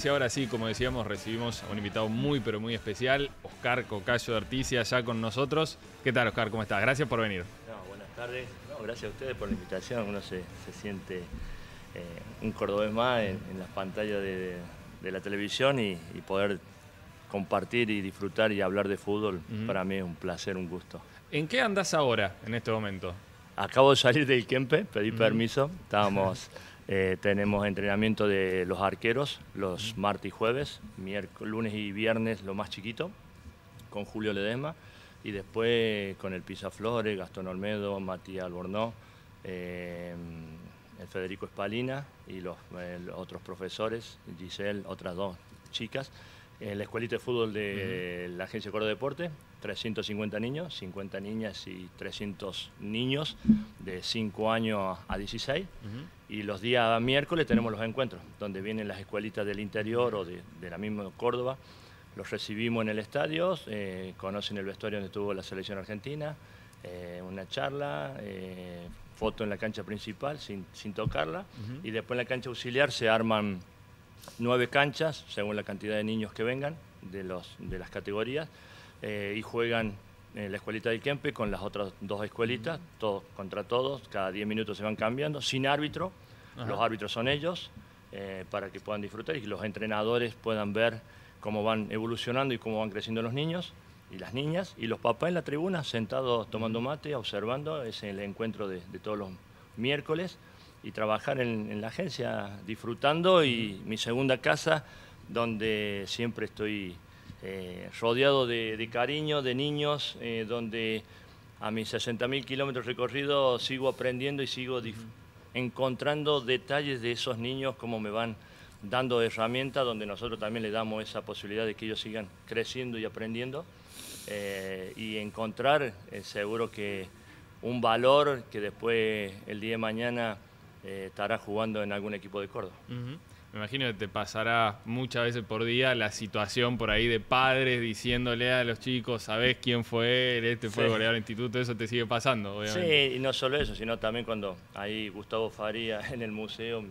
Y ahora sí, como decíamos, recibimos a un invitado muy, pero muy especial, Oscar Cocayo de Articia, ya con nosotros. ¿Qué tal, Oscar? ¿Cómo estás? Gracias por venir. No, buenas tardes. No, gracias a ustedes por la invitación. Uno se siente un cordobés más en las pantallas de la televisión y poder compartir y disfrutar y hablar de fútbol, para mí es un placer, un gusto. ¿En qué andás ahora, en este momento? Acabo de salir del Kempe, pedí permiso. Tenemos entrenamiento de los arqueros los martes y jueves, lunes y viernes lo más chiquito, con Julio Ledesma, y después con el Pisaflores, Gastón Olmedo, Matías Albornoz, el Federico Espalina y los otros profesores, Giselle, otras dos chicas. En la escuelita de fútbol de la Agencia Córdoba Deporte, 350 niños, 50 niñas y 300 niños de 5 años a 16. Y los días miércoles tenemos los encuentros, donde vienen las escuelitas del interior o de la misma Córdoba. Los recibimos en el estadio, conocen el vestuario donde estuvo la selección argentina, una charla, foto en la cancha principal sin tocarla, y después en la cancha auxiliar se arman 9 canchas, según la cantidad de niños que vengan, de las categorías, y juegan en la escuelita del Kempe con las otras 2 escuelitas, todos contra todos, cada 10 minutos se van cambiando, sin árbitro. Los árbitros son ellos, para que puedan disfrutar y que los entrenadores puedan ver cómo van evolucionando y cómo van creciendo los niños y las niñas, y los papás en la tribuna sentados tomando mate, observando. Es el encuentro de todos los miércoles, y trabajar en la agencia disfrutando, y mi segunda casa donde siempre estoy rodeado de cariño, de niños, donde a mis 60.000 kilómetros recorridos sigo aprendiendo y sigo encontrando detalles de esos niños, cómo me van dando herramientas, donde nosotros también le damos esa posibilidad de que ellos sigan creciendo y aprendiendo, y encontrar seguro que un valor que después el día de mañana estará jugando en algún equipo de Córdoba. Me imagino que te pasará muchas veces por día la situación por ahí de padres diciéndole a los chicos: ¿sabés quién fue él? Este fue goleador del instituto. Eso te sigue pasando, obviamente. Sí, y no solo eso, sino también cuando ahí Gustavo Faría en el museo,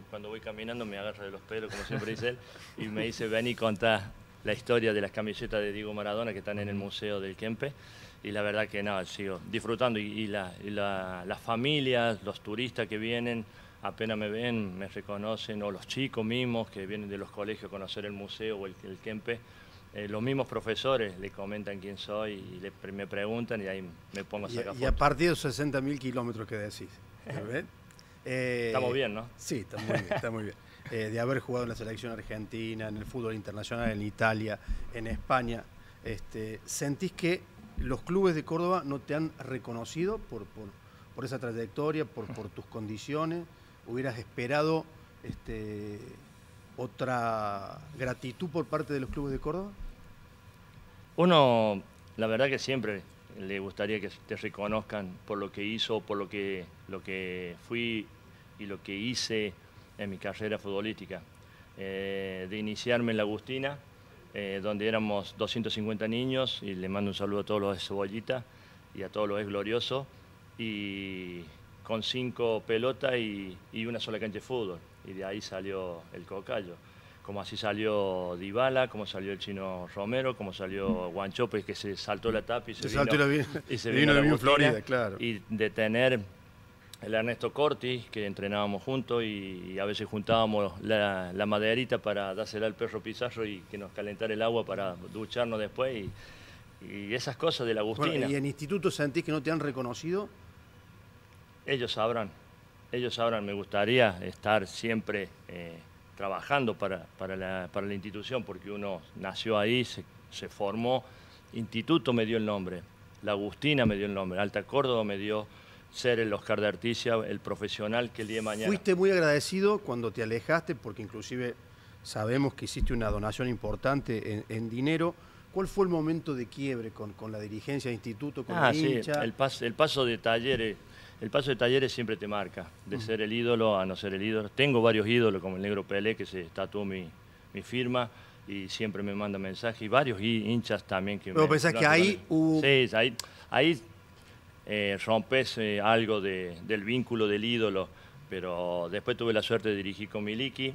cuando voy caminando me agarra de los pelos, como siempre dice él, y me dice: ven y contá la historia de las camisetas de Diego Maradona que están en el museo del Kempe. Y la verdad que nada, sigo disfrutando, y las familias, los turistas que vienen, apenas me ven, me reconocen, o los chicos mismos que vienen de los colegios a conocer el museo o el Kempe, los mismos profesores le comentan quién soy y me preguntan, y ahí me pongo a sacar fotos. Y a partir de los 60.000 kilómetros que decís, estamos bien, ¿no? Sí, está muy bien, está muy bien. De haber jugado en la selección argentina, en el fútbol internacional, en Italia, en España, ¿sentís que los clubes de Córdoba no te han reconocido por esa trayectoria, por tus condiciones? ¿Hubieras esperado otra gratitud por parte de los clubes de Córdoba? Uno, la verdad que siempre le gustaría que te reconozcan por lo que hizo, por lo que fui y lo que hice en mi carrera futbolística. De iniciarme en la Agustina, donde éramos 250 niños, y le mando un saludo a todos los de Cebollita y a todos los ex gloriosos, y con 5 pelotas y una sola cancha de fútbol, y de ahí salió el Cocayo. Como así salió Dybala, como salió el Chino Romero, como salió Guanchope, que se saltó la tapa y se vino a la Florida, claro. Y de tener el Ernesto Corti, que entrenábamos juntos, y a veces juntábamos la maderita para dársela al perro Pizarro y que nos calentara el agua para ducharnos después, y esas cosas de la Agustina. Bueno, ¿y en instituto sentís que no te han reconocido? Ellos sabrán, me gustaría estar siempre trabajando para la institución, porque uno nació ahí, se formó. Instituto me dio el nombre, la Agustina me dio el nombre, Alta Córdoba me dio ser el Oscar de Articia, el profesional que el día de mañana. Fuiste muy agradecido cuando te alejaste, porque inclusive sabemos que hiciste una donación importante en dinero. ¿Cuál fue el momento de quiebre con la dirigencia de instituto, con el hincha? El paso de Talleres. El paso de Talleres siempre te marca, de ser el ídolo a no ser el ídolo. Tengo varios ídolos, como el Negro Pelé, que se tatuó mi firma y siempre me manda mensajes, y varios hinchas también. ¿Pero pensás que ahí hubo...? Sí, ahí rompes algo del vínculo del ídolo, pero después tuve la suerte de dirigir con Miliki,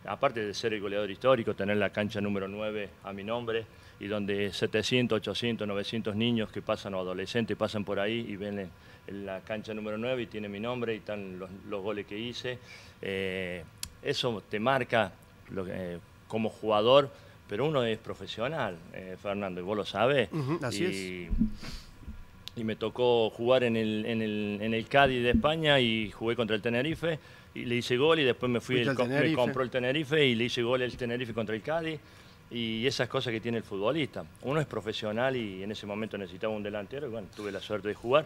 aparte de ser el goleador histórico, tener la cancha número 9 a mi nombre, y donde 700, 800, 900 niños que pasan, o adolescentes, pasan por ahí y ven en la cancha número 9 y tiene mi nombre y están los goles que hice. Eso te marca como jugador, pero uno es profesional, Fernando, y vos lo sabés. Así es. Y me tocó jugar en el Cádiz de España y jugué contra el Tenerife y le hice gol, y después me compró el Tenerife y le hice gol el Tenerife contra el Cádiz. Y esas cosas que tiene el futbolista. Uno es profesional y en ese momento necesitaba un delantero y bueno, tuve la suerte de jugar.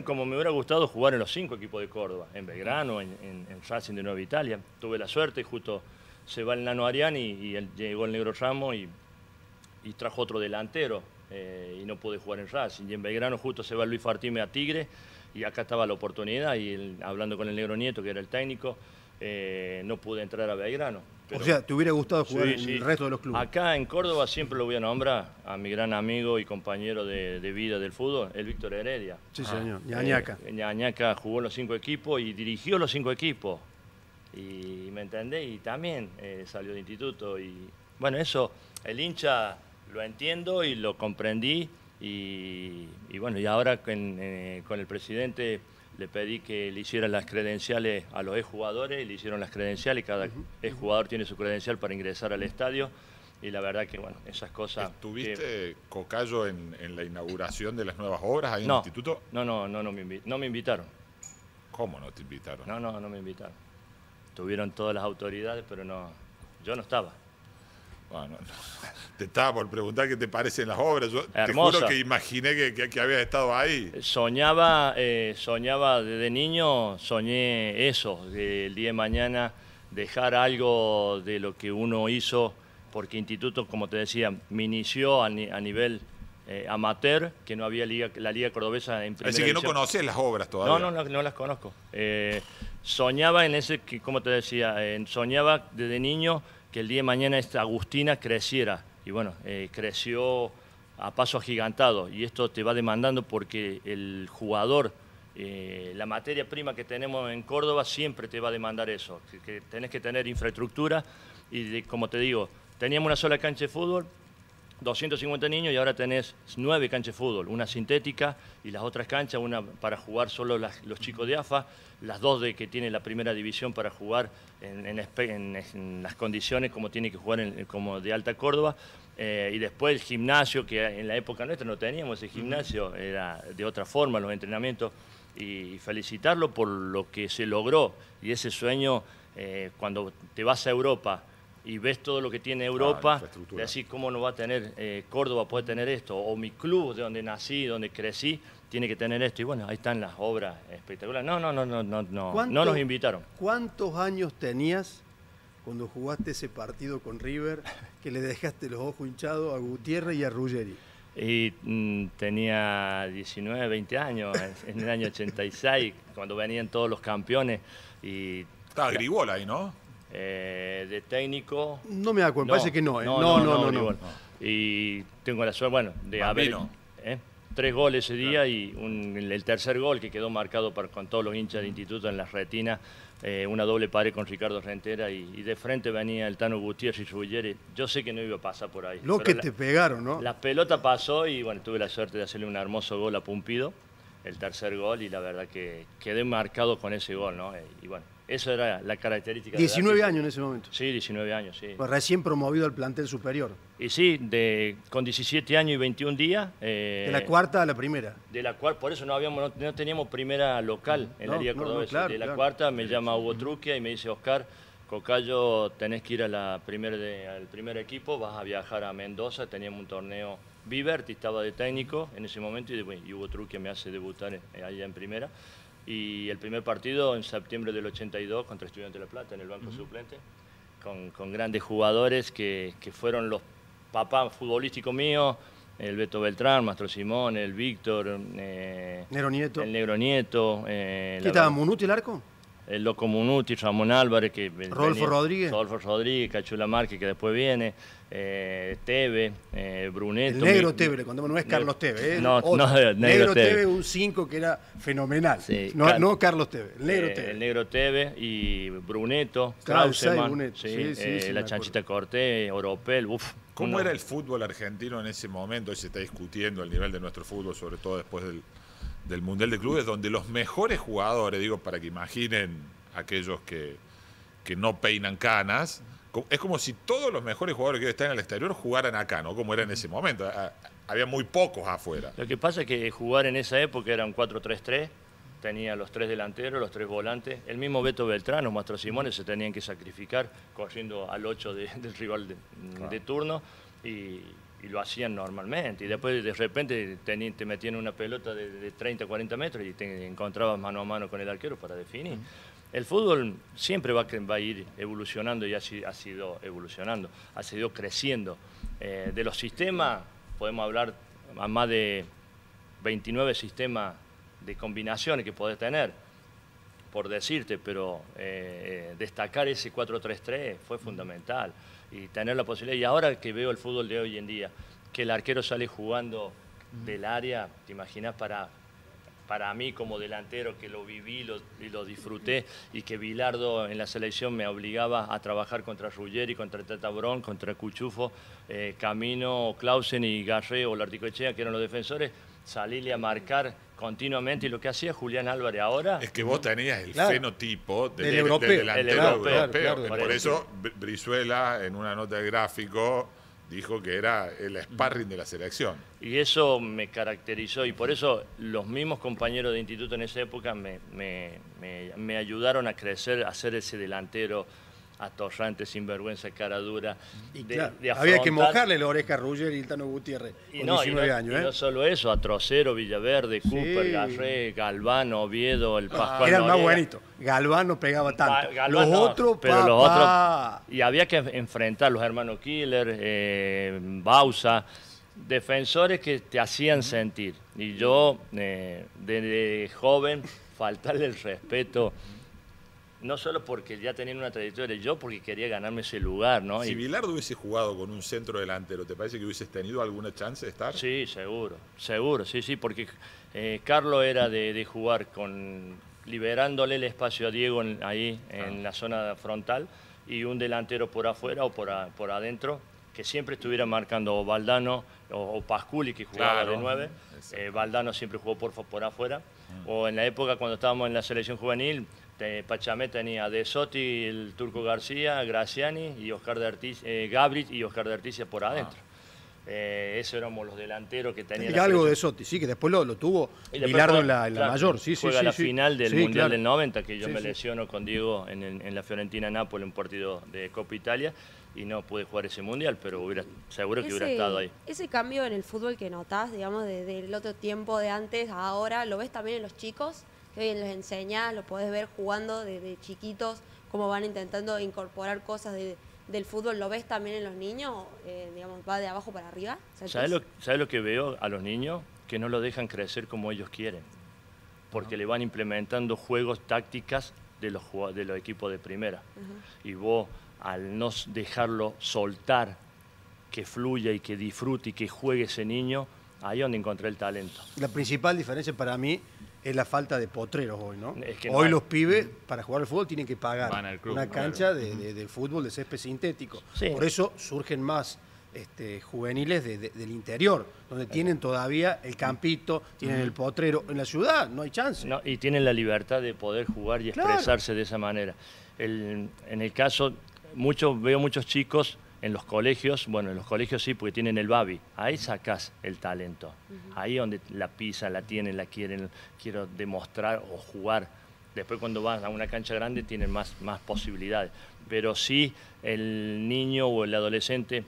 Como me hubiera gustado jugar en los 5 equipos de Córdoba, en Belgrano, en Racing de Nueva Italia. Tuve la suerte y justo se va el Nano Arián y llegó el Negro Ramos y trajo otro delantero y no pude jugar en Racing. Y en Belgrano justo se va Luis Fartime a Tigre y acá estaba la oportunidad y hablando con el Negro Nieto, que era el técnico, no pude entrar a Belgrano. Pero, o sea, ¿te hubiera gustado jugar en el resto de los clubes? Acá en Córdoba siempre lo voy a nombrar a mi gran amigo y compañero de vida del fútbol, el Víctor Heredia. Sí, señor. Ñañaca. Ñañaca jugó en los 5 equipos y dirigió los 5 equipos. Y me entendés, y también salió de instituto. Y bueno, eso, el hincha lo entiendo y lo comprendí. Y bueno, y ahora con el presidente le pedí que le hicieran las credenciales a los exjugadores, y le hicieron las credenciales, y cada exjugador tiene su credencial para ingresar al estadio, y la verdad que, bueno, esas cosas... ¿Estuviste, Cocayo, en la inauguración de las nuevas obras ahí en el instituto? No me invitaron. ¿Cómo no te invitaron? No me invitaron. Tuvieron todas las autoridades, pero yo no estaba. Bueno, te estaba por preguntar qué te parecen las obras. Yo Hermosa. Te juro que imaginé que habías estado ahí. Soñaba desde niño, soñé eso, que el día de mañana dejar algo de lo que uno hizo, porque instituto, como te decía, me inició a nivel amateur, que no había la Liga Cordobesa en primera Así que no división. conocés las obras todavía. No las conozco. Soñaba como te decía, soñaba desde niño que el día de mañana esta Agustina creciera. Y bueno, creció a paso agigantado. Y esto te va demandando porque el jugador, la materia prima que tenemos en Córdoba siempre te va a demandar eso. Que tenés que tener infraestructura. Y como te digo, teníamos una sola cancha de fútbol, 250 niños, y ahora tenés 9 canchas de fútbol, una sintética y las otras canchas, una para jugar solo los chicos de AFA, las 2 que tiene la primera división para jugar en las condiciones como tiene que jugar como de Alta Córdoba, y después el gimnasio, que en la época nuestra no teníamos el gimnasio, era de otra forma los entrenamientos, y felicitarlo por lo que se logró, y ese sueño, cuando te vas a Europa y ves todo lo que tiene Europa, de así cómo no va a tener, Córdoba puede tener esto, o mi club de donde nací, donde crecí, tiene que tener esto. Y bueno, ahí están las obras espectaculares. No nos invitaron. ¿Cuántos años tenías cuando jugaste ese partido con River, que le dejaste los ojos hinchados a Gutiérrez y a Ruggeri? Y tenía 19, 20 años, en el año 86, cuando venían todos los campeones. Estaba Grigol ahí, ¿no? De técnico. No me acuerdo, parece que no. No. Y tengo la suerte, bueno, de haber 3 goles ese día, y el tercer gol que quedó marcado con todos los hinchas del instituto en las retinas, una doble pared con Ricardo Rentera, y de frente venía el Tano Gutiérrez y Ruggeri. Yo sé que no iba a pasar por ahí. Lo que te pegaron, ¿no? La pelota pasó y bueno, tuve la suerte de hacerle un hermoso gol a Pumpido, el tercer gol, y la verdad que quedé marcado con ese gol, ¿no? Y bueno, eso era la característica. 19 años en ese momento. Sí, 19 años, sí. Pues recién promovido al plantel superior. Y sí, con 17 años y 21 días. De la cuarta a la primera. De la cual, por eso no teníamos primera local en la Liga Cordobesa. Claro, de la cuarta me llama Hugo Truquia y me dice: Oscar, Cocayo, tenés que ir al primer equipo, vas a viajar a Mendoza. Teníamos un torneo, Viverti estaba de técnico en ese momento, y Hugo Truquia me hace debutar allá en primera. Y el primer partido en septiembre del 82 contra Estudiantes de La Plata en el banco suplente, con grandes jugadores que fueron los papás futbolísticos míos, el Beto Beltrán, Mastro Simón, el Víctor, Negro Nieto. el Negro Nieto. ¿Qué estaba, Munuti el arco? el Loco Munuti, Ramón Álvarez, que Rodolfo Rodríguez, Cachula Márquez, que después viene, Teve, Bruneto. El negro Teve, cuando no es Carlos Teve. No, negro Teve, un 5 que era fenomenal. Sí, no Carlos Teve, el negro Teve. El negro Teve y Bruneto, Claro, Klauseman, sí, la Chanchita Cortés, Oropel, ¿Cómo era el fútbol argentino en ese momento? Hoy se está discutiendo el nivel de nuestro fútbol, sobre todo después del Mundial de Clubes, donde los mejores jugadores, digo, para que imaginen aquellos que no peinan canas, es como si todos los mejores jugadores que hoy están en el exterior jugaran acá, ¿no? Como era en ese momento. Había muy pocos afuera. Lo que pasa es que jugar en esa época era un 4-3-3, tenía los 3 delanteros, los 3 volantes. El mismo Beto Beltrán, los Mastro Simone se tenían que sacrificar corriendo al 8 del rival de turno y lo hacían normalmente. Y después de repente te metían una pelota de 30, 40 metros y te encontrabas mano a mano con el arquero para definir. El fútbol siempre va a ir evolucionando y ha sido evolucionando, ha sido creciendo. De los sistemas podemos hablar a más de 29 sistemas de combinaciones que podés tener, por decirte, pero destacar ese 4-3-3 fue fundamental y tener la posibilidad. Y ahora que veo el fútbol de hoy en día, que el arquero sale jugando del área, te imaginas para mí como delantero que lo viví y lo disfruté y que Bilardo en la selección me obligaba a trabajar contra Ruggeri, contra Tata Brón, contra Cuchufo, Camino, Clausen y Garré o Larticoechea, que eran los defensores, salirle a marcar continuamente, y lo que hacía Julián Álvarez ahora... Es que vos tenías el fenotipo del europeo, delantero europeo. Claro. Por eso Brizuela, en una nota de gráfico, dijo que era el sparring de la selección. Y eso me caracterizó, y por eso los mismos compañeros de instituto en esa época me ayudaron a crecer, a ser ese delantero atorrante, sinvergüenza, cara dura. Y claro, había que mojarle la oreja a Ruggeri y el Tano Gutiérrez, con 19 años. Y no solo eso, a Trocero, Villaverde, Cooper, Garré, Galván, Oviedo, el Pascual Era el más Noriega. bonito. Galván no pegaba tanto. Galván los no, otros, pero los otros. Y había que enfrentar los hermanos Killer, Bausa, defensores que te hacían sentir. Y yo, desde joven, faltarle el respeto. No solo porque ya tenían una trayectoria, yo porque quería ganarme ese lugar, ¿no? Si Bilardo hubiese jugado con un centro delantero, ¿te parece que hubieses tenido alguna chance de estar? Sí, seguro, sí, porque Carlos era de jugar liberándole el espacio a Diego ahí en la zona frontal y un delantero por afuera o por adentro, que siempre estuviera marcando o Valdano o Pasculi, que jugaba de 9. Valdano siempre jugó por afuera. O en la época cuando estábamos en la selección juvenil, Pachamé tenía De Sotti, el Turco García, Graciani y Gabriel y Oscar de Articia por adentro. Esos éramos los delanteros que tenían. Y algo de Sotti, sí, que después lo tuvo Bilardo en la mayor. Juega la final del Mundial del 90, que yo me lesiono con Diego en la Fiorentina-Nápoles, un partido de Copa Italia, y no pude jugar ese Mundial, pero seguro que hubiera estado ahí. Ese cambio en el fútbol que notás, digamos, del otro tiempo de antes a ahora, ¿lo ves también en los chicos? Que hoy les enseñás, lo podés ver jugando desde chiquitos, cómo van intentando incorporar cosas del fútbol. ¿Lo ves también en los niños? Digamos, ¿va de abajo para arriba? ¿Sabes lo que veo a los niños? Que no lo dejan crecer como ellos quieren. Porque le van implementando juegos, tácticas de los equipos de primera. Y vos, al no dejarlo soltar, que fluya y que disfrute y que juegue ese niño, ahí es donde encontré el talento. La principal diferencia para mí es la falta de potreros hoy, ¿no? Es que hoy los pibes, para jugar al fútbol, tienen que pagar club, una cancha de fútbol de césped sintético. Sí. Por eso surgen más juveniles del interior, donde tienen todavía el campito, tienen el potrero. En la ciudad no hay chance. No, y tienen la libertad de poder jugar y expresarse de esa manera. En el caso, veo muchos chicos en los colegios, bueno, en los colegios sí, porque tienen el Babi. Ahí sacás el talento. Ahí donde la pisan, la tienen, la quieren, quiero demostrar o jugar. Después cuando vas a una cancha grande tienen más posibilidades. Pero sí, el niño o el adolescente,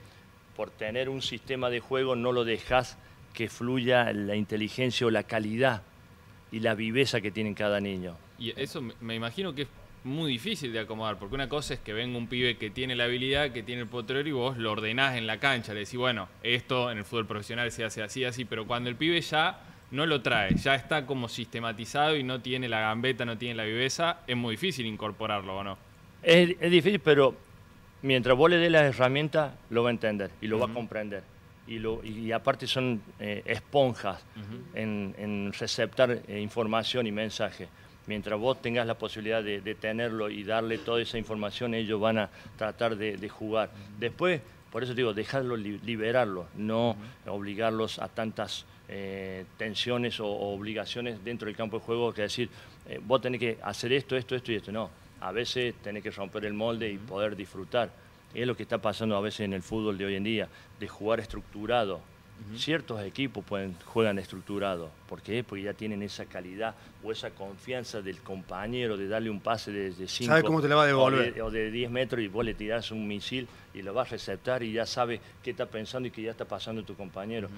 por tener un sistema de juego, no lo dejas que fluya la inteligencia o la calidad y la viveza que tiene cada niño. Y eso me imagino que es muy difícil de acomodar, porque una cosa es que venga un pibe que tiene la habilidad, que tiene el potrero, y vos lo ordenás en la cancha, le decís, bueno, esto en el fútbol profesional se hace así, pero cuando el pibe ya no lo trae, ya está como sistematizado y no tiene la gambeta, no tiene la viveza, es muy difícil incorporarlo, ¿o no? Es difícil, pero mientras vos le des las herramientas, lo va a entender y lo va a comprender. Y aparte son esponjas en receptar información y mensaje. Mientras vos tengas la posibilidad de tenerlo y darle toda esa información, ellos van a tratar de jugar. Después, por eso digo, dejarlo, liberarlo, no obligarlos a tantas tensiones o obligaciones dentro del campo de juego, que decir, vos tenés que hacer esto, esto, esto y esto. No, a veces tenés que romper el molde y poder disfrutar. Es lo que está pasando a veces en el fútbol de hoy en día, de jugar estructurado. Ciertos equipos juegan estructurado. ¿Por qué? Porque ya tienen esa calidad o esa confianza del compañero de darle un pase de 5 ¿Sabe cómo te la va a devolver? o de 10 metros y vos le tirás un misil y lo vas a receptar y ya sabe qué está pensando y qué ya está pasando tu compañero.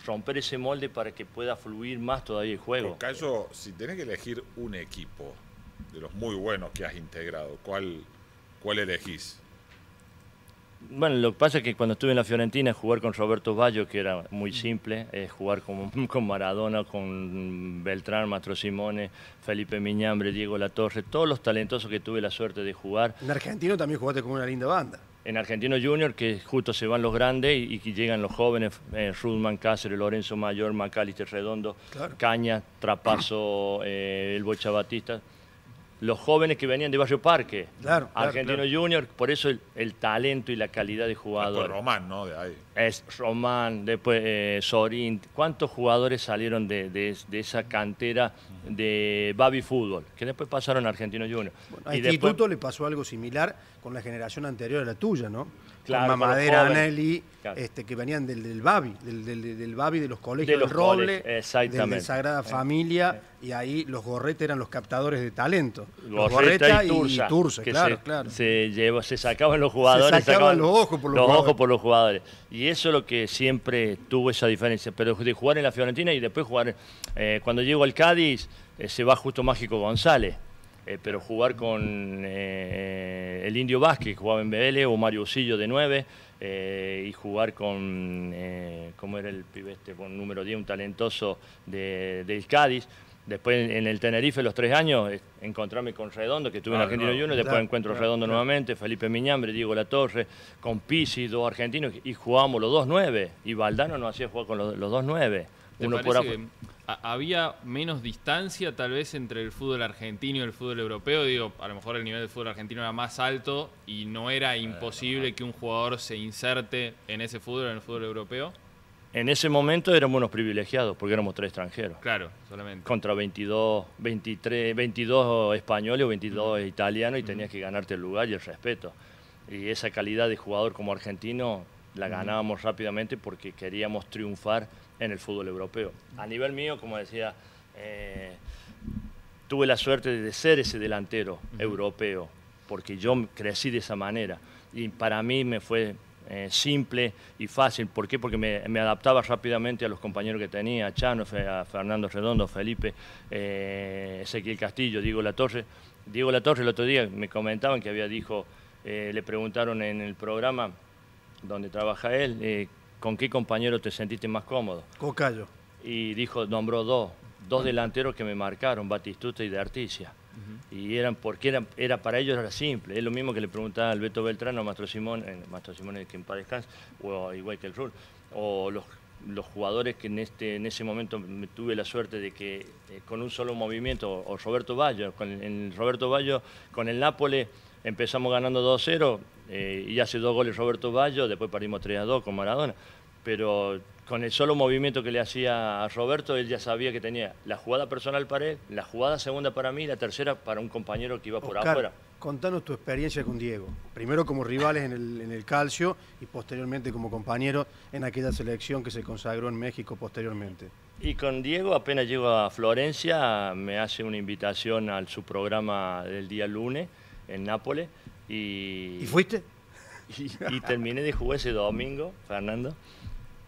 Romper ese molde para que pueda fluir más todavía el juego. Cayo, si tenés que elegir un equipo de los muy buenos que has integrado, ¿cuál elegís? Bueno, lo que pasa es que cuando estuve en la Fiorentina, jugar con Roberto Baggio, que era muy simple, jugar con Maradona, con Beltrán, Mastro Simone, Felipe Miñambre, Diego Latorre, todos los talentosos que tuve la suerte de jugar. En Argentino también jugaste con una linda banda. En Argentino Junior, que justo se van los grandes y que llegan los jóvenes, Rudman, Cáceres, Lorenzo Mayor, Macalister Redondo, claro. Caña, Trapazo, el Bocha Batista. Los jóvenes que venían de Barrio Parque, Argentino Junior, por eso el talento y la calidad de jugadores. Después Román, ¿no? De ahí. Es Román, después Sorín. ¿Cuántos jugadores salieron de esa cantera de Babi Fútbol? Que después pasaron a Argentino Junior. Bueno, a Instituto le pasó algo similar con la generación anterior a la tuya, ¿no? Claro, con Mamadera, Anelli, que venían del Babi, del Babi de los colegios del Roble, de Sagrada Familia, y ahí los Gorreta eran los captadores de talento. Gorreta y Turza, claro. Se sacaban los jugadores. Se sacaban los ojos por los jugadores. Y eso es lo que siempre tuvo esa diferencia. Pero de jugar en la Fiorentina y después jugar, cuando llego al Cádiz, se va justo Mágico González. Pero jugar con el Indio Vázquez, que jugaba en Vélez, o Mario Usillo de 9, y jugar con, ¿cómo era el pibe este? Con número 10, un talentoso del Cádiz. Después en el Tenerife, los 3 años, encontrarme con Redondo, que estuve en Argentino Junior, después encuentro Redondo nuevamente, Felipe Miñambre, Diego Latorre, con Pizzi, 2 argentinos, y jugábamos los 2-9, y Valdano nos hacía jugar con los 2-9. Uno por que había menos distancia tal vez entre el fútbol argentino y el fútbol europeo? Digo, a lo mejor el nivel del fútbol argentino era más alto y no era imposible que un jugador se inserte en ese fútbol, en el fútbol europeo. En ese momento éramos unos privilegiados porque éramos 3 extranjeros. Claro, solamente. Contra 22 españoles o 22 italianos y tenías que ganarte el lugar y el respeto. Y esa calidad de jugador como argentino la ganábamos rápidamente porque queríamos triunfar en el fútbol europeo. A nivel mío, como decía, tuve la suerte de ser ese delantero europeo porque yo crecí de esa manera y para mí me fue simple y fácil. ¿Por qué? Porque me adaptaba rápidamente a los compañeros que tenía, a Chano, a Fernando Redondo, Felipe, Ezequiel Castillo, Diego Latorre. Diego Latorre el otro día me comentaban que le preguntaron en el programa donde trabaja él, ¿con qué compañero te sentiste más cómodo? Cocayo. Y nombró dos delanteros que me marcaron, Batistuta y de Articia. Y porque para ellos era simple. Es lo mismo que le preguntaba al Beto Beltrán o Mastro Simone, que en paz descanse, o igual que el Rul, o los jugadores que en ese momento me tuve la suerte de que con un solo movimiento, o Roberto Baggio, con el Nápoles empezamos ganando 2-0 y hace 2 goles Roberto Baggio, después perdimos 3-2 con Maradona, pero con el solo movimiento que le hacía a Roberto, él ya sabía que tenía la jugada personal para él, la jugada segunda para mí y la tercera para un compañero que iba por afuera. Contanos tu experiencia con Diego. Primero como rivales en el Calcio y posteriormente como compañero en aquella selección que se consagró en México posteriormente. Y con Diego, apenas llego a Florencia, me hace una invitación a su programa del día lunes en Nápoles. ¿Y fuiste? Y terminé de jugar ese domingo, Fernando.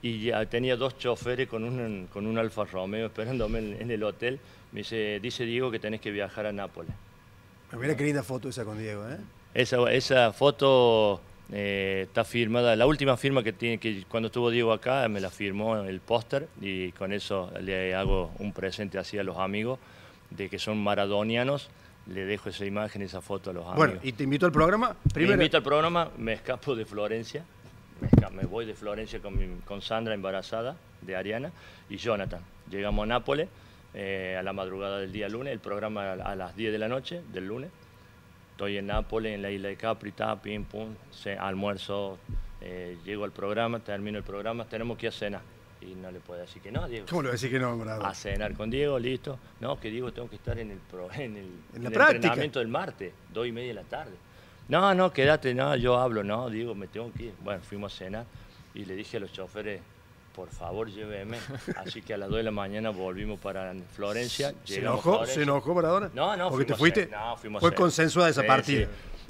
Y ya tenía 2 choferes con un Alfa Romeo esperándome en el hotel. Dice Diego que tenés que viajar a Nápoles. Mira qué linda foto esa con Diego, ¿eh? Esa foto está firmada, la última firma que tiene, que cuando estuvo Diego acá me la firmó el póster y con eso le hago un presente así a los amigos de que son maradonianos, le dejo esa imagen, esa foto a los amigos. Bueno, y te invito al programa. Me invito al programa, me escapo de Florencia, me voy de Florencia con Sandra embarazada de Ariana y Jonathan. Llegamos a Nápoles a la madrugada del día lunes, el programa a las 10 de la noche del lunes. Estoy en Nápoles, en la isla de Capri, pim, pum, almuerzo, llego al programa, termino el programa, tenemos que ir a cenar. Y no le puedo decir que no, Diego. ¿Cómo le voy a decir que no, Maradona? A cenar con Diego, listo. No, que Diego tengo que estar en el entrenamiento del martes, 2:30 de la tarde. No, quédate, no, yo hablo, no, Diego, me tengo que ir. Bueno, fuimos a cenar y le dije a los choferes, por favor, lléveme. Así que a las 2 de la mañana volvimos para Florencia. ¿Se enojó Maradona? No. ¿Porque te fuiste? No, fuimos Fue consensuada esa partida.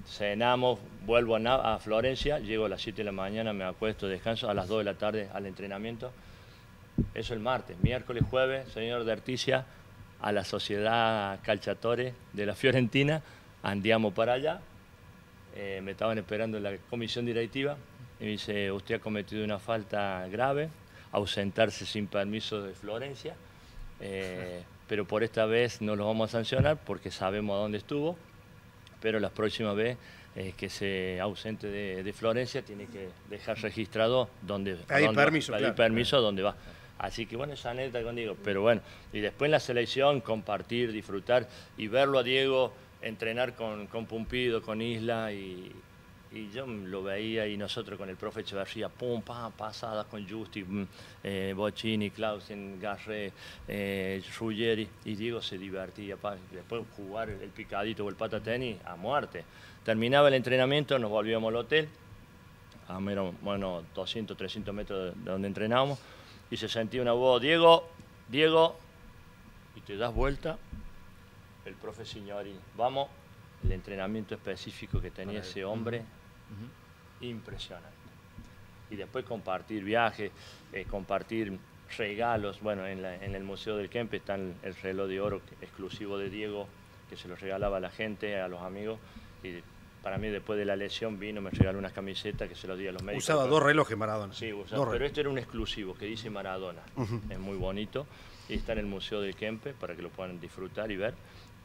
Sí. Cenamos, vuelvo a Florencia, llego a las 7 de la mañana, me acuesto, descanso, a las 2 de la tarde al entrenamiento. Eso el martes. Miércoles, jueves, señor de Articia, a la Sociedad Calciatore de la Fiorentina, andiamo para allá. Me estaban esperando en la comisión directiva y me dice, usted ha cometido una falta grave, ausentarse sin permiso de Florencia, pero por esta vez no lo vamos a sancionar porque sabemos a dónde estuvo, pero la próxima vez que se ausente de Florencia tiene que dejar registrado dónde permiso a dónde va. Así que bueno, esa anécdota con Diego, pero bueno, y después en la selección compartir, disfrutar y verlo a Diego entrenar con Pumpido, con Isla y yo lo veía y nosotros con el profe Echeverría, pum, pam, pasadas con Justi, Bocchini, Clausen, Garré, Ruggeri, y Diego se divertía, después jugar el picadito o el patatenis a muerte. Terminaba el entrenamiento, nos volvíamos al hotel, a menos, 200, 300 metros de donde entrenábamos, y se sentía una voz, Diego, y te das vuelta, el profe Signorini, vamos, el entrenamiento específico que tenía ese hombre, impresionante. Y después compartir viajes, compartir regalos. Bueno, en el Museo del Kempe está el reloj de oro exclusivo de Diego, que se lo regalaba a la gente, a los amigos. Y para mí, después de la lesión, vino, me regaló unas camisetas que se los di a los médicos. Usaba 2 relojes Maradona. Sí, pero este era un exclusivo que dice Maradona. Es muy bonito. Y está en el Museo del Kempe para que lo puedan disfrutar y ver.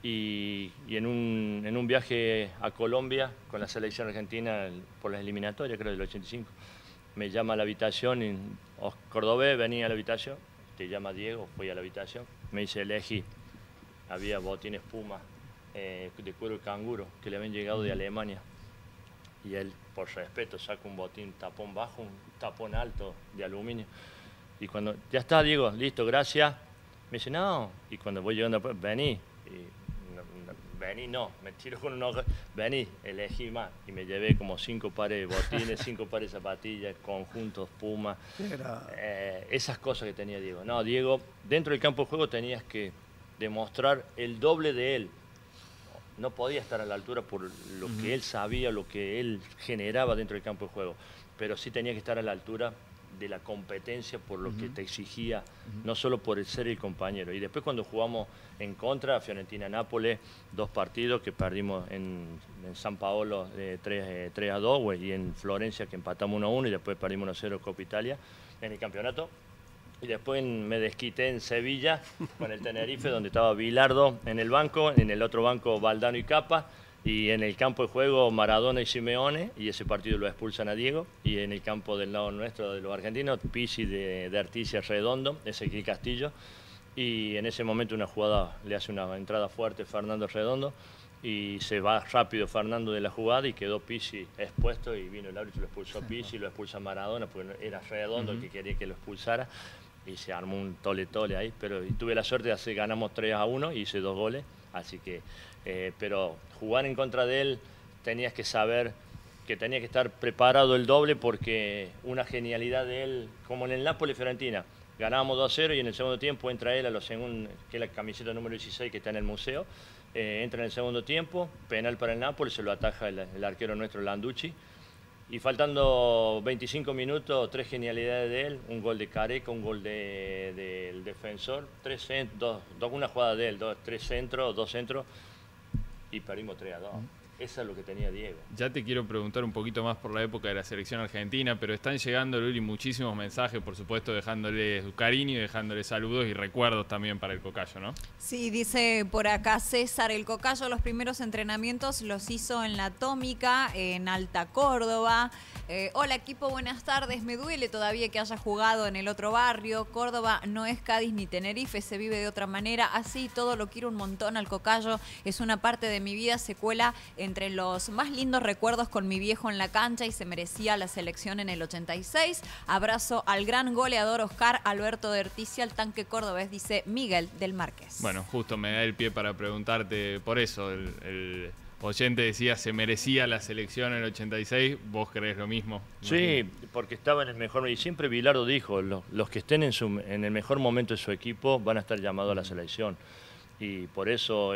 Y en un viaje a Colombia con la selección argentina por las eliminatorias, creo del 85, me llama a la habitación, y Cordobés venía a la habitación, te llama Diego, fui a la habitación, me dice elegí, había botines Puma de cuero de canguro que le habían llegado de Alemania y él por respeto saca un botín tapón bajo, un tapón alto de aluminio y cuando ya está Diego, listo, gracias, me dice no, y cuando voy llegando vení, vení, no, me tiro con un ojo, vení, elegí más. Y me llevé como 5 pares de botines, 5 pares de zapatillas, conjuntos, Puma. Esas cosas que tenía Diego. No, Diego, dentro del campo de juego tenías que demostrar el doble de él. No podía estar a la altura por lo que él sabía, lo que él generaba dentro del campo de juego. Pero sí tenía que estar a la altura de la competencia por lo que te exigía, no solo por el ser el compañero. Y después cuando jugamos en contra, Fiorentina-Nápoles, 2 partidos que perdimos en San Paolo 3-2, y en Florencia que empatamos 1-1 y después perdimos 1-0 Copa Italia en el campeonato. Y después me desquité en Sevilla con el Tenerife, donde estaba Bilardo en el banco, en el otro banco Valdano y Capa, y en el campo de juego Maradona y Simeone, y ese partido lo expulsan a Diego, y en el campo del lado nuestro de los argentinos, Pizzi de Articia Redondo, Ezequiel Castillo, y en ese momento una jugada le hace una entrada fuerte Fernando Redondo, y se va rápido Fernando de la jugada y quedó Pizzi expuesto, y vino el árbitro, lo expulsó Pizzi, lo expulsa Maradona, porque era Redondo el que quería que lo expulsara, y se armó un tole-tole ahí, pero tuve la suerte de hacer, ganamos 3-1 y hice 2 goles, así que, pero jugar en contra de él tenías que saber que tenía que estar preparado el doble porque una genialidad de él, como en el Nápoles-Fiorentina, ganábamos 2-0 y en el segundo tiempo entra él a que es la camiseta número 16 que está en el museo, entra en el segundo tiempo, penal para el Nápoles, se lo ataja el arquero nuestro Landucci. Y faltando 25 minutos, 3 genialidades de él, un gol de Careca, un gol del defensor, una jugada de él, 3 centros, 2 centros, y perdimos 3-2. Eso es lo que tenía Diego. Ya te quiero preguntar un poquito más por la época de la selección argentina, pero están llegando, Luli, muchísimos mensajes, por supuesto, dejándole su cariño y dejándole saludos y recuerdos también para el Cocayo, ¿no? Sí, dice por acá César, el Cocayo los primeros entrenamientos los hizo en la Atómica, en Alta Córdoba. Hola equipo, buenas tardes. Me duele todavía que haya jugado en el otro barrio. Córdoba no es Cádiz ni Tenerife, se vive de otra manera. Así todo lo quiero un montón al Cocayo. Es una parte de mi vida, se cuela entre los más lindos recuerdos con mi viejo en la cancha y se merecía la selección en el 86. Abrazo al gran goleador Oscar Alberto de Erticia, al tanque cordobés, dice Miguel del Márquez. Bueno, justo me da el pie para preguntarte por eso. El oyente decía, se merecía la selección en el 86. ¿Vos crees lo mismo? Sí, porque estaba en el mejor... Y siempre Bilardo dijo, los que estén en el mejor momento de su equipo van a estar llamados a la selección. Y por eso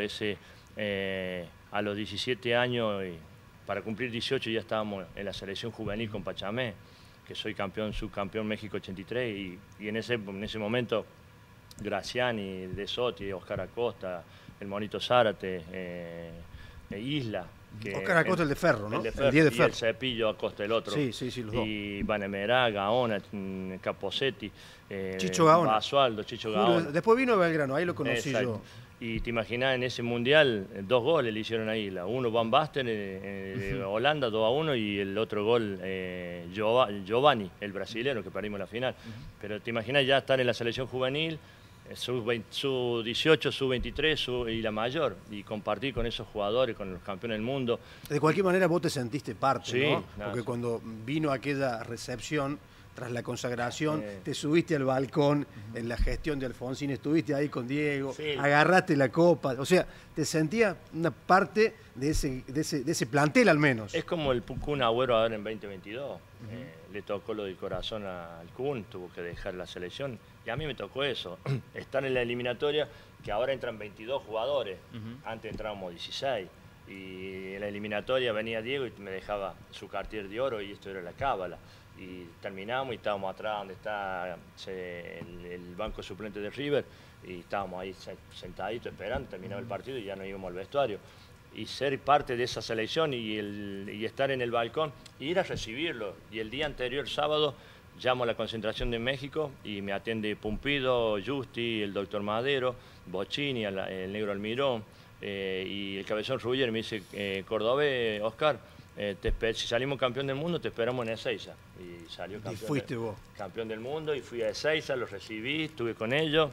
a los 17 años, para cumplir 18 ya estábamos en la selección juvenil con Pachamé, que soy subcampeón México 83, y en ese momento Graciani, De Sotti, Oscar Acosta, el Monito Zárate, Isla. Oscar Acosta, el de Ferro, ¿no? El 10 de Ferro. Y el Cepillo Acosta, el otro. Sí, los dos. Y Vanemerá, Gaona, Caposetti, Chicho Gaona. Basualdo, Chicho Gaona. Después vino Belgrano, ahí lo conocí Exacto. yo. Y te imaginás, en ese mundial, 2 goles le hicieron a Isla. Uno Van Basten en Holanda, 2-1, y el otro gol Giovanni, el brasilero, que perdimos la final. Pero te imaginás ya estar en la selección juvenil, sub-18, sub-23 y la mayor, y compartir con esos jugadores, con los campeones del mundo. De cualquier manera vos te sentiste parte, Sí, ¿no? nada, Porque sí. cuando vino aquella recepción, tras la consagración, te subiste al balcón en la gestión de Alfonsín, estuviste ahí con Diego, Sí. agarraste la copa, o sea, te sentías una parte de ese plantel al menos. Es como el Kun Agüero ahora en 2022. Le tocó lo del corazón al Kun, tuvo que dejar la selección. Y a mí me tocó eso, estar en la eliminatoria, que ahora entran 22 jugadores. Antes entrábamos 16. Y en la eliminatoria venía Diego y me dejaba su cartier de oro, y esto era la cábala. Y terminamos y estábamos atrás donde está el banco suplente de River, y estábamos ahí sentaditos esperando, terminaba el partido y ya nos íbamos al vestuario. Y ser parte de esa selección y estar en el balcón y ir a recibirlo. Y el día anterior, sábado, llamo a la concentración de México y me atiende Pumpido, Justi, el doctor Madero, Bocchini, el negro Almirón, y el cabezón Ruller me dice, Cordobés, Oscar, si salimos campeón del mundo te esperamos en Ezeiza. Y salió campeón del mundo, y fui a Ezeiza, los recibí, estuve con ellos.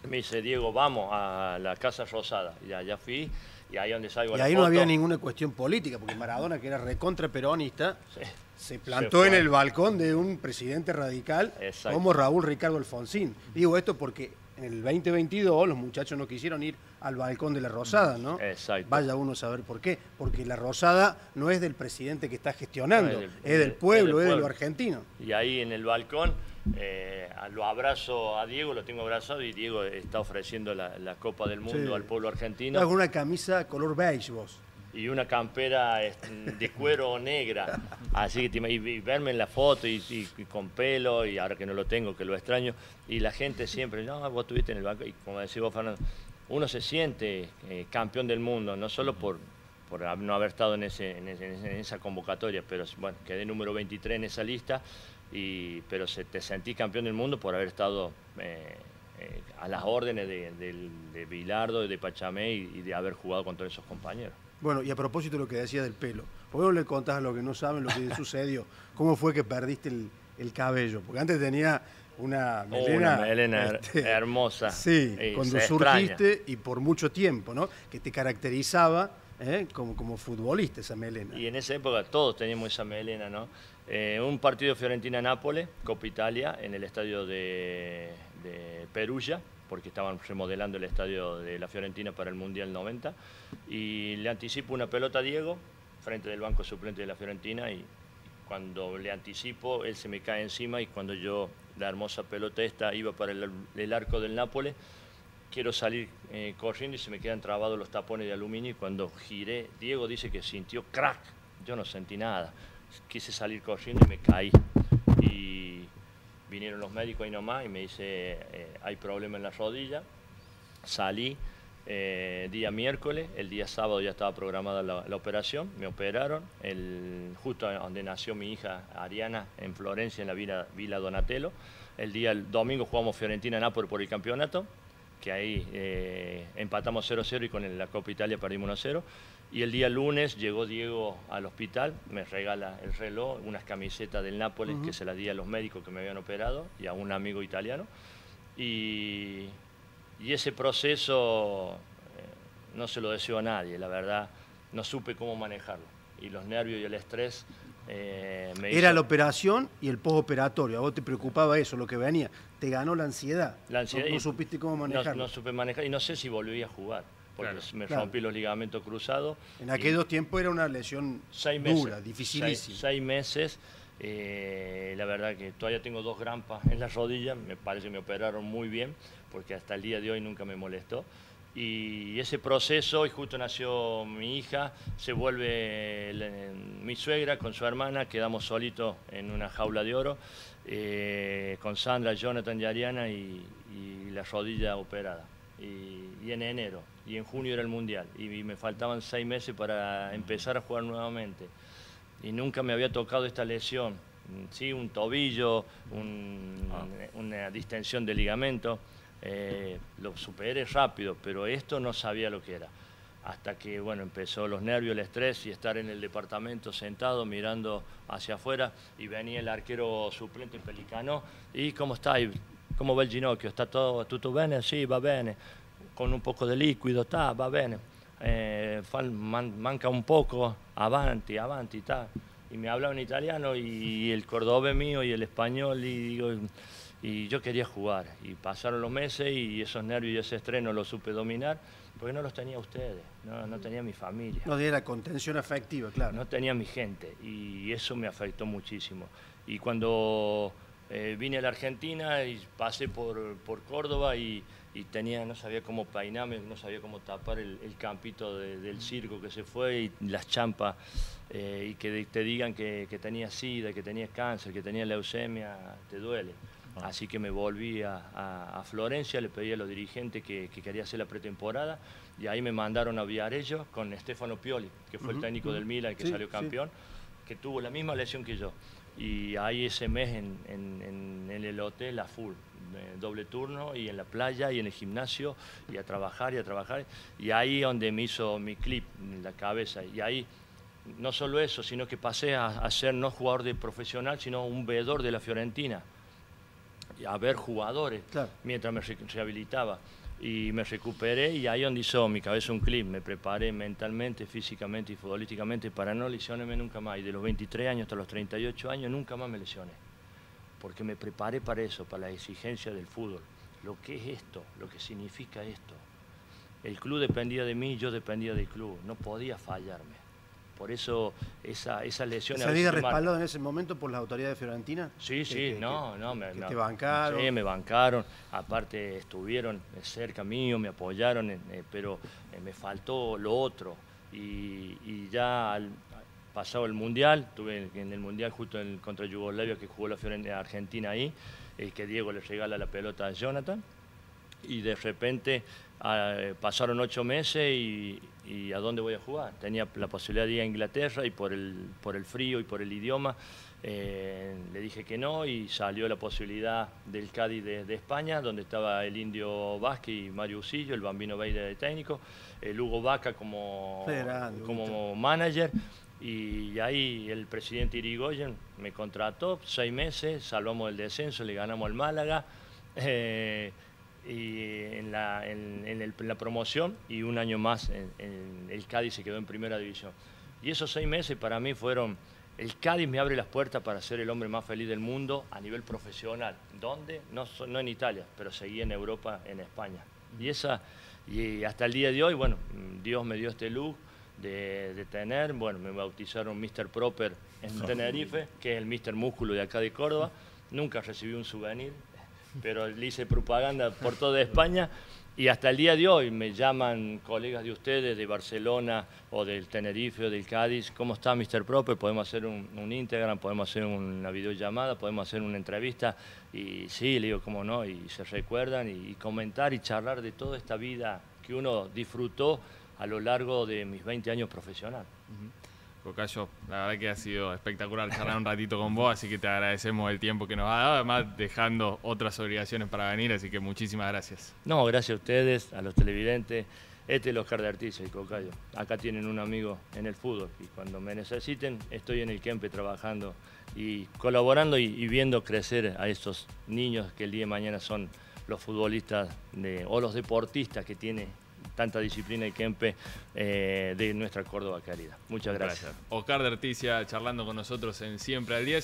Me dice, Diego, vamos a la Casa Rosada. Y allá fui, y ahí donde salgo. Y ahí no había ninguna cuestión política, porque Maradona, que era recontra peronista, se plantó en el balcón de un presidente radical. Exacto. Como Raúl Ricardo Alfonsín. Digo esto porque en el 2022 los muchachos no quisieron ir al balcón de la Rosada, ¿no? Exacto. Vaya uno a saber por qué. Porque la Rosada no es del presidente que está gestionando, es del pueblo, es de lo argentino. Y ahí en el balcón lo abrazo a Diego, lo tengo abrazado, y Diego está ofreciendo la Copa del Mundo al pueblo argentino. Con una camisa color beige vos. Y una campera de cuero negra. Así que y verme en la foto y con pelo, y ahora que no lo tengo, que lo extraño, y la gente siempre, no, vos estuviste en el banco, y como decís vos, Fernando, uno se siente campeón del mundo, no solo por no haber estado en esa convocatoria, pero bueno, quedé número 23 en esa lista, pero te sentí campeón del mundo por haber estado a las órdenes de Bilardo, de Pachamé, y de haber jugado con todos esos compañeros. Bueno, y a propósito de lo que decía del pelo, ¿por qué no le contás a los que no saben lo que sucedió? ¿Cómo fue que perdiste el cabello? Porque antes tenía una melena, hermosa. Sí, cuando surgiste, y por mucho tiempo, ¿no? Que te caracterizaba como futbolista esa melena. Y en esa época todos teníamos esa melena, ¿no? Un partido Fiorentina-Nápoles, Copa Italia, en el estadio de Perugia, porque estaban remodelando el estadio de la Fiorentina para el Mundial 90, y le anticipo una pelota a Diego frente del banco suplente de la Fiorentina, y cuando le anticipo, él se me cae encima, y cuando yo, la hermosa pelota esta, iba para el arco del Nápoles, quiero salir corriendo y se me quedan trabados los tapones de aluminio, y cuando giré, Diego dice que sintió crack, yo no sentí nada, quise salir corriendo y me caí. Y vinieron los médicos ahí nomás y me dice, hay problema en la rodilla. Salí, día miércoles, el día sábado ya estaba programada la operación, me operaron, justo donde nació mi hija Ariana, en Florencia, en la Villa Donatello. El domingo jugamos Fiorentina-Nápoles por el campeonato, que ahí empatamos 0-0 y con la Copa Italia perdimos 1-0. Y el día lunes llegó Diego al hospital, me regala el reloj, unas camisetas del Nápoles que se las di a los médicos que me habían operado y a un amigo italiano. Y ese proceso no se lo deseo a nadie, la verdad, no supe cómo manejarlo. Y los nervios y el estrés Era la operación y el postoperatorio. A vos te preocupaba eso, lo que venía. Te ganó la ansiedad. La ansiedad no supiste cómo manejarlo. No supe manejar y no sé si volví a jugar, porque me Claro. rompí los ligamentos cruzados. En aquellos tiempos era una lesión 6 meses, dura, dificilísima. 6 meses. La verdad que todavía tengo 2 grampas en las rodillas, me parece que me operaron muy bien, porque hasta el día de hoy nunca me molestó. Y ese proceso, y justo nació mi hija, se vuelve mi suegra con su hermana, quedamos solitos en una jaula de oro, con Sandra, Jonathan y Ariana, y la rodilla operada. Y en enero, y en junio era el Mundial, y me faltaban 6 meses para empezar a jugar nuevamente. Y nunca me había tocado esta lesión, sí, un tobillo, una distensión de ligamento. Lo superé rápido, pero esto no sabía lo que era. Hasta que, bueno, empezó los nervios, el estrés y estar en el departamento sentado mirando hacia afuera y venía el arquero suplente Pelicano. ¿Y cómo está? ¿Cómo va el ginocchio? ¿Está tutto bene? Sí, va bene. Con un poco de líquido, va bene. Manca un poco, avanti, ta. Y me hablaba en italiano y el cordobés mío y el español y yo quería jugar. Y pasaron los meses y esos nervios y ese estrés no los supe dominar porque no los tenía ustedes, no tenía mi familia. No tenía la contención afectiva, claro. No tenía mi gente y eso me afectó muchísimo. Y cuando vine a la Argentina y pasé por Córdoba y no sabía cómo peinarme, no sabía cómo tapar el campito del circo que se fue y las champas y que te digan que tenías sida, que tenías cáncer, que tenías leucemia, te duele. Así que me volví a Florencia, le pedí a los dirigentes que quería hacer la pretemporada y ahí me mandaron a Viarello con Stefano Pioli, que fue el técnico del Milan que salió campeón, que tuvo la misma lesión que yo. Y ahí ese mes en el hotel a full, doble turno y en la playa y en el gimnasio y a trabajar. Y ahí donde me hizo mi clip en la cabeza. Y ahí no solo eso, sino que pasé a ser no jugador de profesional, sino un veedor de la Fiorentina. Y a ver jugadores mientras me rehabilitaba. Y me recuperé y ahí donde hizo mi cabeza un clip. Me preparé mentalmente, físicamente y futbolísticamente para no lesionarme nunca más. Y de los 23 años hasta los 38 años nunca más me lesioné. Porque me preparé para eso, para la exigencia del fútbol. Lo que es esto, lo que significa esto. El club dependía de mí, yo dependía del club. No podía fallarme. Por eso esa lesión... ¿Se había respaldado en ese momento por las autoridades fiorentina? Sí, que te bancaron. Sí, me bancaron. Aparte estuvieron cerca mío, me apoyaron, pero me faltó lo otro. Y ya pasado el Mundial, estuve en el Mundial justo contra Yugoslavia que jugó la Argentina ahí, que Diego le regala la pelota a Jonathan. Y de repente pasaron 8 meses y ¿a dónde voy a jugar? Tenía la posibilidad de ir a Inglaterra y por el frío y por el idioma le dije que no y salió la posibilidad del Cádiz de España, donde estaba el Indio Vázquez y Mario Usillo, el Bambino Veira de técnico, el Hugo Vaca como manager. Y ahí el presidente Irigoyen me contrató 6 meses, salvamos el descenso, le ganamos al Málaga. Y en la promoción y un año más el Cádiz se quedó en primera división. Y esos 6 meses para mí fueron, el Cádiz me abre las puertas para ser el hombre más feliz del mundo a nivel profesional. ¿Dónde? No en Italia, pero seguí en Europa, en España. Y hasta el día de hoy, bueno, Dios me dio este look de tener, bueno, me bautizaron Mr. Proper en Tenerife, que es el Mr. Músculo de acá de Córdoba. Nunca recibí un souvenir, pero le hice propaganda por toda España y hasta el día de hoy me llaman colegas de ustedes de Barcelona o del Tenerife o del Cádiz. ¿Cómo está Mr. Proper? Podemos hacer un Instagram, podemos hacer una videollamada, podemos hacer una entrevista. Y sí, le digo, cómo no, y se recuerdan y comentar y charlar de toda esta vida que uno disfrutó a lo largo de mis 20 años profesional. Cocayo, la verdad que ha sido espectacular charlar un ratito con vos, así que te agradecemos el tiempo que nos ha dado, además dejando otras obligaciones para venir, así que muchísimas gracias. No, gracias a ustedes, a los televidentes. Este es Oscar de Artiza y Cocayo. Acá tienen un amigo en el fútbol y cuando me necesiten estoy en el Kempe trabajando y colaborando y viendo crecer a estos niños que el día de mañana son los futbolistas o los deportistas que tiene tanta disciplina y Kempe de nuestra Córdoba querida. Muchas gracias. Oscar de Artiza charlando con nosotros en Siempre al 10.